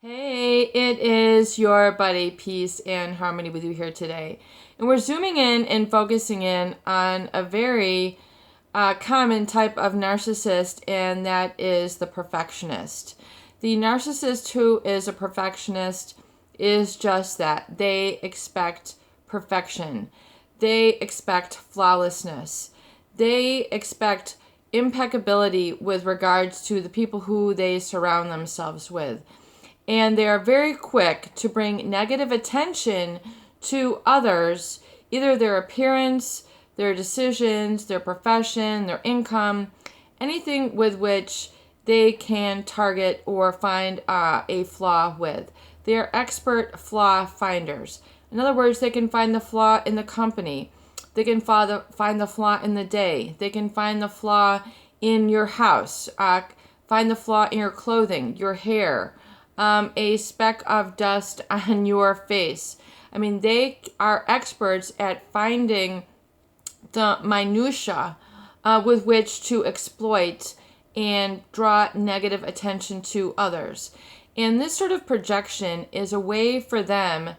Hey, it is your buddy Peace and Harmony with you here today. And we're zooming in and focusing in on a very common type of narcissist, and that is the perfectionist. The narcissist who is a perfectionist is just that. They expect perfection, they expect flawlessness, they expect impeccability with regards to the people who they surround themselves with, and they are very quick to bring negative attention to others, either their appearance, their decisions, their profession, their income, anything with which they can target or find a flaw with. They are expert flaw finders. In other words, they can find the flaw in the company. They can find the flaw in the day. They can find the flaw in your house, find the flaw in your clothing, your hair, a speck of dust on your face. I mean, they are experts at finding the minutia with which to exploit and draw negative attention to others. And this sort of projection is a way for them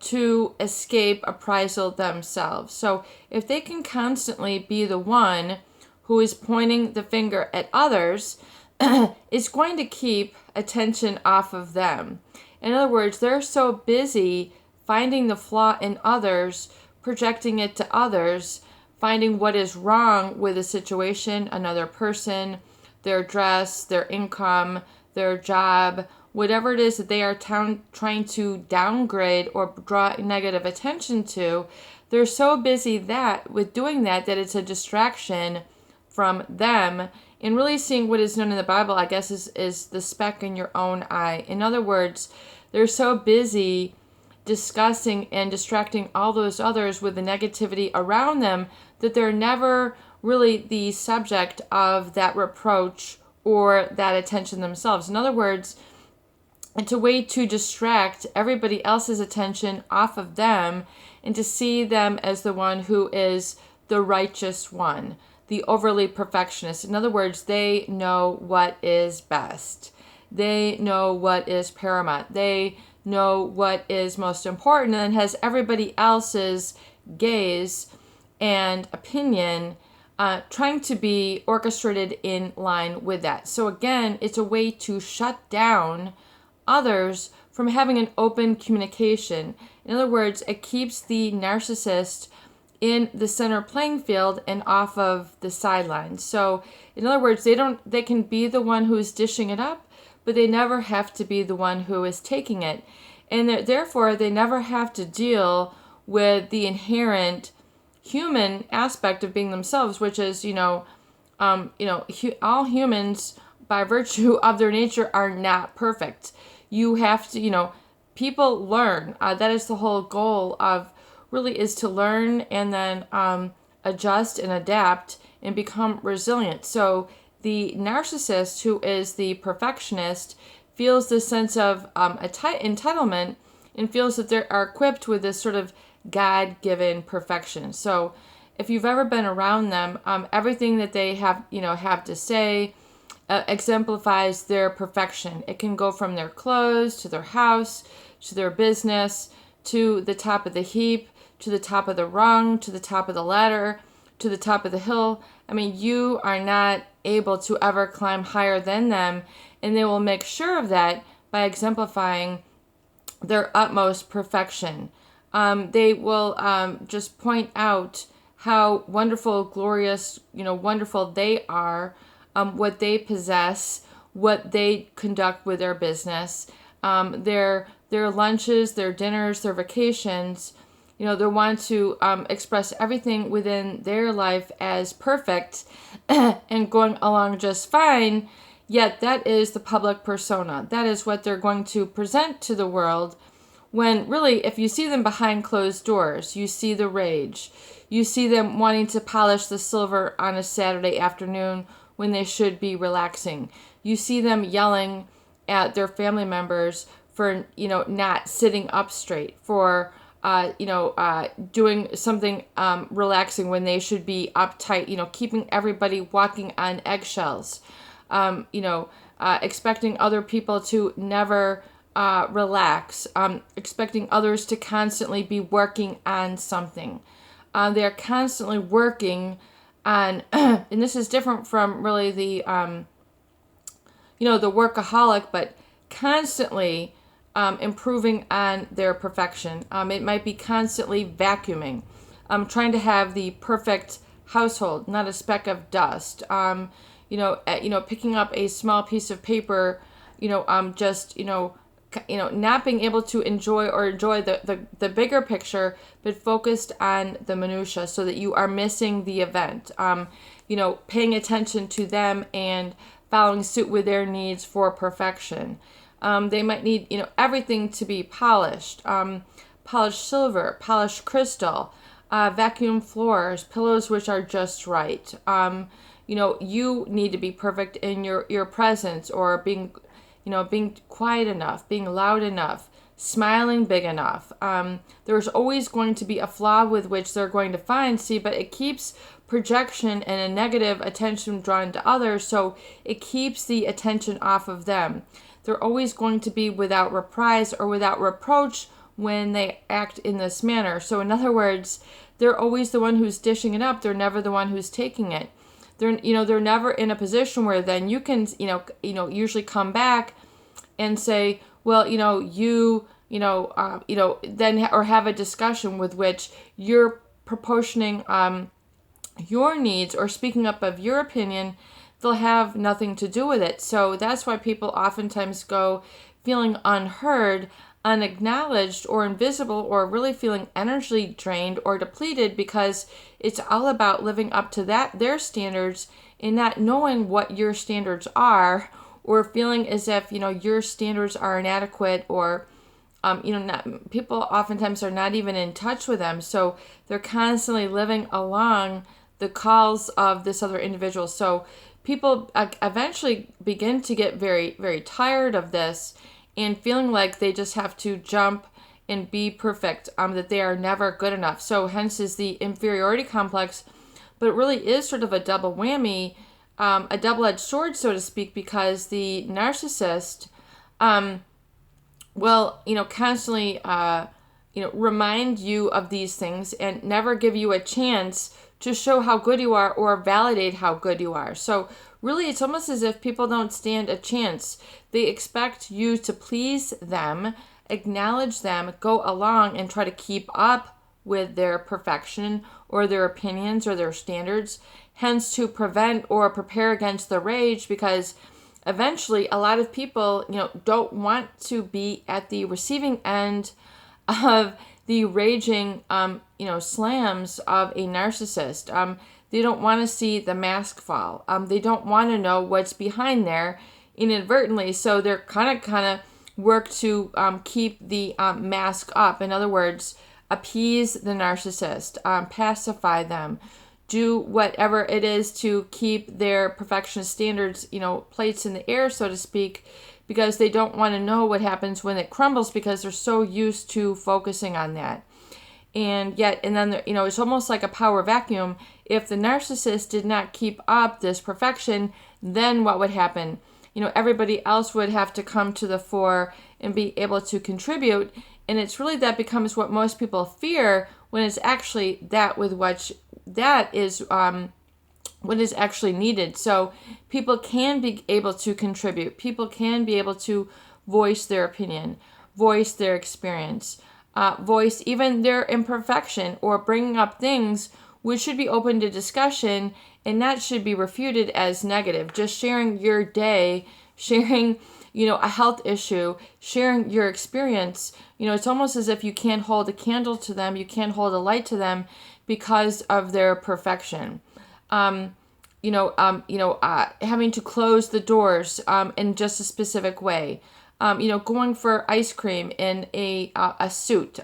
to escape appraisal themselves. So if they can constantly be the one who is pointing the finger at others, it's going to keep attention off of them. In other words, they're so busy finding the flaw in others, projecting it to others, finding what is wrong with a situation, another person, their dress, their income, their job, whatever it is that they are trying to downgrade or draw negative attention to. They're so busy with doing that it's a distraction from them, and really seeing what is known in the Bible, I guess, is the speck in your own eye. In other words, they're so busy discussing and distracting all those others with the negativity around them that they're never really the subject of that reproach or that attention themselves. In other words, it's a way to distract everybody else's attention off of them and to see them as the one who is the righteous one, the overly perfectionist. In other words, they know what is best. They know what is paramount. They know what is most important, and has everybody else's gaze and opinion trying to be orchestrated in line with that. So again, it's a way to shut down others from having an open communication. In other words, it keeps the narcissist in the center playing field and off of the sidelines. So in other words, they can be the one who's dishing it up, but they never have to be the one who is taking it. And therefore, they never have to deal with the inherent human aspect of being themselves, which is, all humans, by virtue of their nature, are not perfect. You have to, people learn. That is the whole goal of really, is to learn and then adjust and adapt and become resilient. So the narcissist, who is the perfectionist, feels this sense of entitlement and feels that they are equipped with this sort of God-given perfection. So if you've ever been around them, everything that they have to say exemplifies their perfection. It can go from their clothes to their house to their business to the top of the heap, to the top of the rung, to the top of the ladder, to the top of the hill. I mean, you are not able to ever climb higher than them, and they will make sure of that by exemplifying their utmost perfection. They will just point out how wonderful, glorious, wonderful they are, what they possess, what they conduct with their business, their lunches, their dinners, their vacations. They want to express everything within their life as perfect and going along just fine, yet that is the public persona. That is what they're going to present to the world, when really, if you see them behind closed doors, you see the rage. You see them wanting to polish the silver on a Saturday afternoon when they should be relaxing. You see them yelling at their family members for, not sitting up straight, for doing something relaxing when they should be uptight, keeping everybody walking on eggshells, expecting other people to never relax, expecting others to constantly be working on something. They're constantly working on, and this is different from really the, the workaholic, but constantly improving on their perfection. It might be constantly vacuuming, trying to have the perfect household, not a speck of dust. Picking up a small piece of paper, not being able to enjoy the bigger picture, but focused on the minutia, so that you are missing the event. Paying attention to them and following suit with their needs for perfection. They might need, everything to be polished, polished silver, polished crystal, vacuum floors, pillows which are just right. You need to be perfect in your presence, or being quiet enough, being loud enough, smiling big enough. There's always going to be a flaw with which they're going to find, but it keeps projection and a negative attention drawn to others, so it keeps the attention off of them. They're always going to be without reprise or without reproach when they act in this manner. So in other words, they're always the one who's dishing it up. They're never the one who's taking it. They're never in a position where then you can, usually come back and say, well, then, or have a discussion with which you're proportioning your needs or speaking up of your opinion. They'll have nothing to do with it. So that's why people oftentimes go feeling unheard, unacknowledged, or invisible, or really feeling energy drained or depleted, because it's all about living up to their standards and not knowing what your standards are, or feeling as if your standards are inadequate, or people oftentimes are not even in touch with them, so they're constantly living along the calls of this other individual. So people eventually begin to get very, very tired of this and feeling like they just have to jump and be perfect, that they are never good enough. So hence is the inferiority complex, but it really is sort of a double whammy, a double-edged sword, so to speak, because the narcissist will, constantly, remind you of these things and never give you a chance to show how good you are or validate how good you are. So really, it's almost as if people don't stand a chance. They expect you to please them, acknowledge them, go along and try to keep up with their perfection or their opinions or their standards, hence to prevent or prepare against the rage, because eventually a lot of people, don't want to be at the receiving end of the raging, slams of a narcissist. They don't want to see the mask fall. They don't want to know what's behind there inadvertently. So they're kind of work to keep the mask up. In other words, appease the narcissist, pacify them, do whatever it is to keep their perfectionist standards, plates in the air, so to speak, because they don't want to know what happens when it crumbles, because they're so used to focusing on that. And then, it's almost like a power vacuum. If the narcissist did not keep up this perfection, then what would happen? Everybody else would have to come to the fore and be able to contribute. And it's really that becomes what most people fear, when it's actually that is what is actually needed. So people can be able to contribute. People can be able to voice their opinion, voice their experience, voice even their imperfection, or bringing up things which should be open to discussion and not should be refuted as negative. Just sharing your day, sharing, a health issue, sharing your experience, it's almost as if you can't hold a candle to them, you can't hold a light to them because of their perfection. Having to close the doors in just a specific way. Going for ice cream in a suit.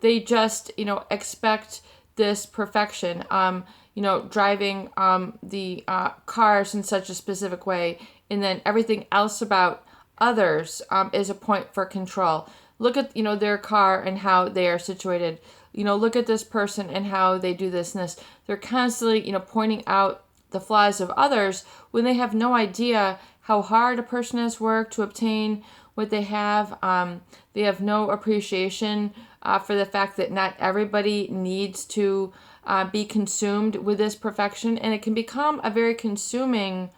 They just, expect this perfection. Driving the cars in such a specific way, and then everything else about others is a point for control. Look at, their car and how they are situated. Look at this person and how they do this and this. They're constantly, pointing out the flaws of others when they have no idea how hard a person has worked to obtain what they have. They have no appreciation for the fact that not everybody needs to be consumed with this perfection, and it can become a very consuming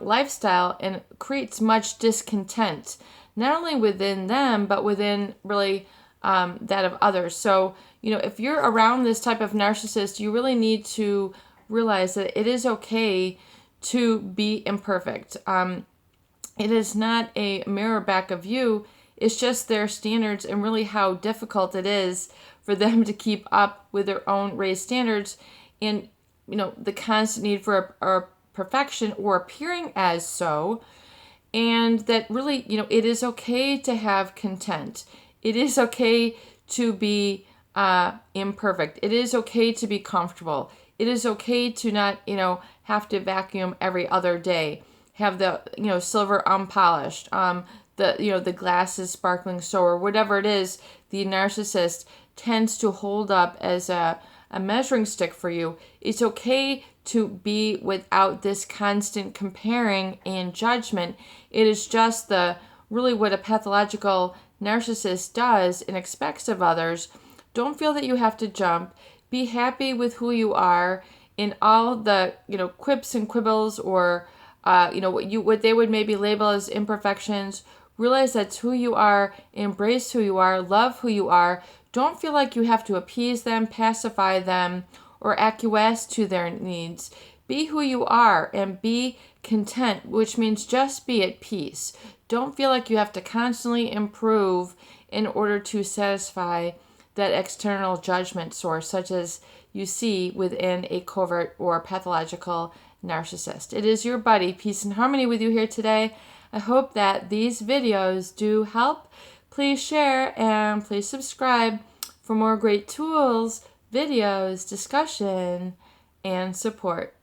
lifestyle and creates much discontent, not only within them, but within really that of others. So, if you're around this type of narcissist, you really need to realize that it is okay to be imperfect. It is not a mirror back of you. It's just their standards and really how difficult it is for them to keep up with their own raised standards, and the constant need for a perfection or appearing as so. And that really, it is okay to have content. It is okay to be imperfect. It is okay to be comfortable. It is okay to not, have to vacuum every other day. Have the, silver unpolished. The glasses sparkling so, or whatever it is, the narcissist tends to hold up as a measuring stick for you. It's okay to be without this constant comparing and judgment. It is just really what a pathological narcissist does and expects of others. Don't feel that you have to jump. Be happy with who you are in all the, quips and quibbles, or what they would maybe label as imperfections. Realize that's who you are, embrace who you are, love who you are. Don't feel like you have to appease them, pacify them, or acquiesce to their needs. Be who you are and be content, which means just be at peace. Don't feel like you have to constantly improve in order to satisfy that external judgment source, such as you see within a covert or pathological narcissist. It is your buddy, Peace and Harmony, with you here today. I hope that these videos do help. Please share and please subscribe for more great tools, videos, discussion, and support.